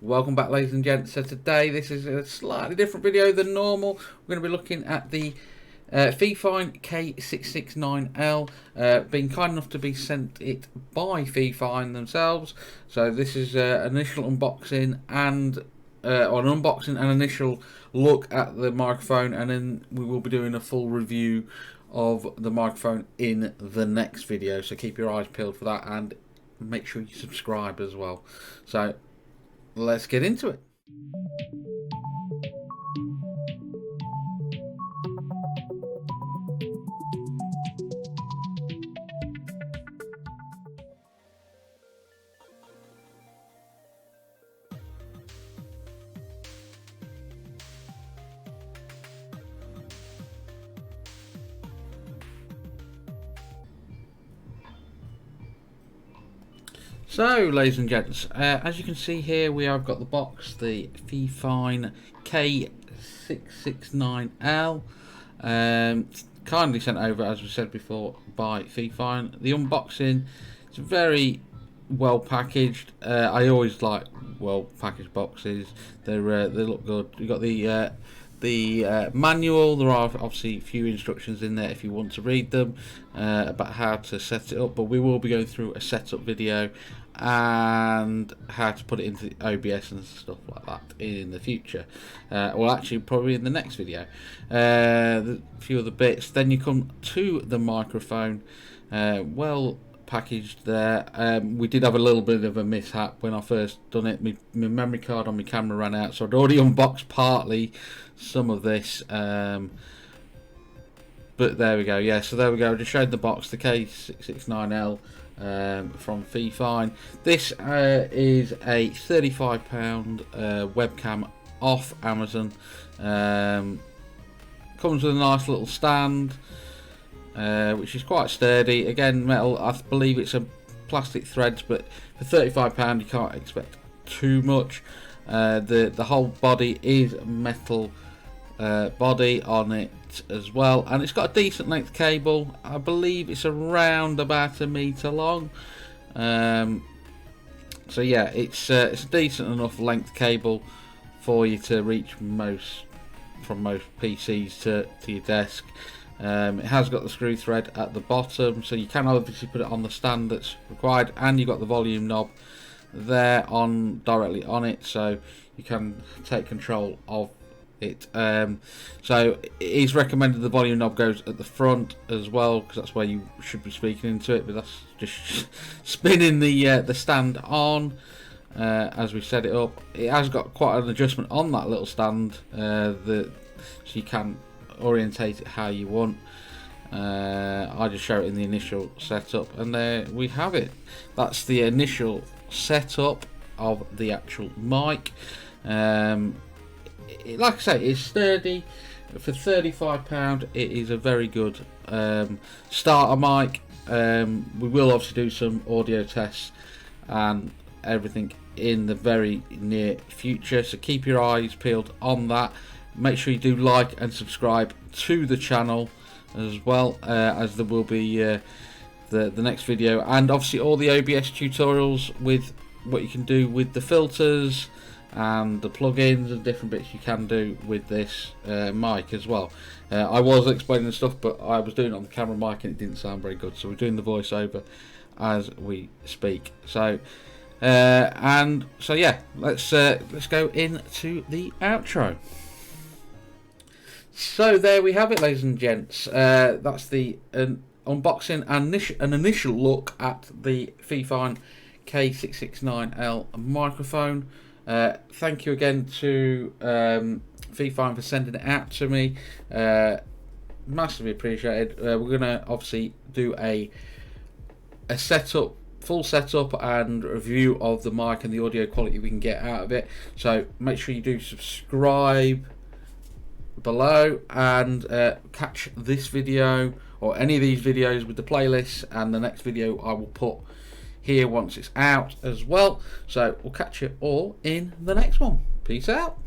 Welcome back, ladies and gents. So today this is a slightly different video than normal. We're going to be looking at the Fifine K669L, being kind enough to be sent it by Fifine themselves. So this is initial unboxing and or an unboxing and initial look at the microphone, and then we will be doing a full review of the microphone in the next video. So keep your eyes peeled for that, and make sure you subscribe as well. So let's get into it. So, ladies and gents, as you can see here, we have got the box, the Fifine K669L, kindly sent over, as we said before, by Fifine. The unboxing is very well packaged. I always like well packaged boxes. They look good. You got the manual. There are obviously a few instructions in there if you want to read them about how to set it up, but we will be going through a setup video and how to put it into the OBS and stuff like that in the future. Well, actually probably in the next video. A few other bits. Then you come to the microphone, well packaged there. We did have a little bit of a mishap when I first done it. My memory card on my camera ran out, so I'd already unboxed partly some of this, but there we go. Yeah, so there we go. I just showed the box, the K669L from Fifine. This is a £35 webcam off Amazon. Comes with a nice little stand, which is quite sturdy. Again, metal. I believe it's a plastic threads, but for £35 you can't expect too much. The whole body is metal body on it as well, and it's got a decent length cable. I believe it's around about a metre long. So yeah, it's a decent enough length cable for you to reach from most PCs to your desk. It has got the screw thread at the bottom, so you can obviously put it on the stand that's required, and you've got the volume knob there on directly on it, so you can take control of it. So it is recommended the volume knob goes at the front as well, because that's where you should be speaking into it, but that's just spinning the stand on as we set it up. It has got quite an adjustment on that little stand, so you can orientate it how you want. I just show it in the initial setup, and there we have it. That's the initial setup of the actual mic. Like I say, it's sturdy. For £35 it is a very good starter mic. We will obviously do some audio tests and everything in the very near future, so keep your eyes peeled on that. Make sure you do like and subscribe to the channel as well, as there will be the next video, and obviously all the OBS tutorials with what you can do with the filters and the plugins and different bits you can do with this mic as well. I was explaining the stuff, but I was doing it on the camera mic and it didn't sound very good, so we're doing the voiceover as we speak. So and so yeah, let's go into the outro. So there we have it, ladies and gents. That's the unboxing and an initial look at the Fifine K669L microphone. Thank you again to Fifine for sending it out to me. Massively appreciated. We're gonna obviously do a full setup and review of the mic and the audio quality we can get out of it. So make sure you do subscribe below, and catch this video or any of these videos with the playlists, and the next video I will put here once it's out as well. So we'll catch you all in the next one. Peace out.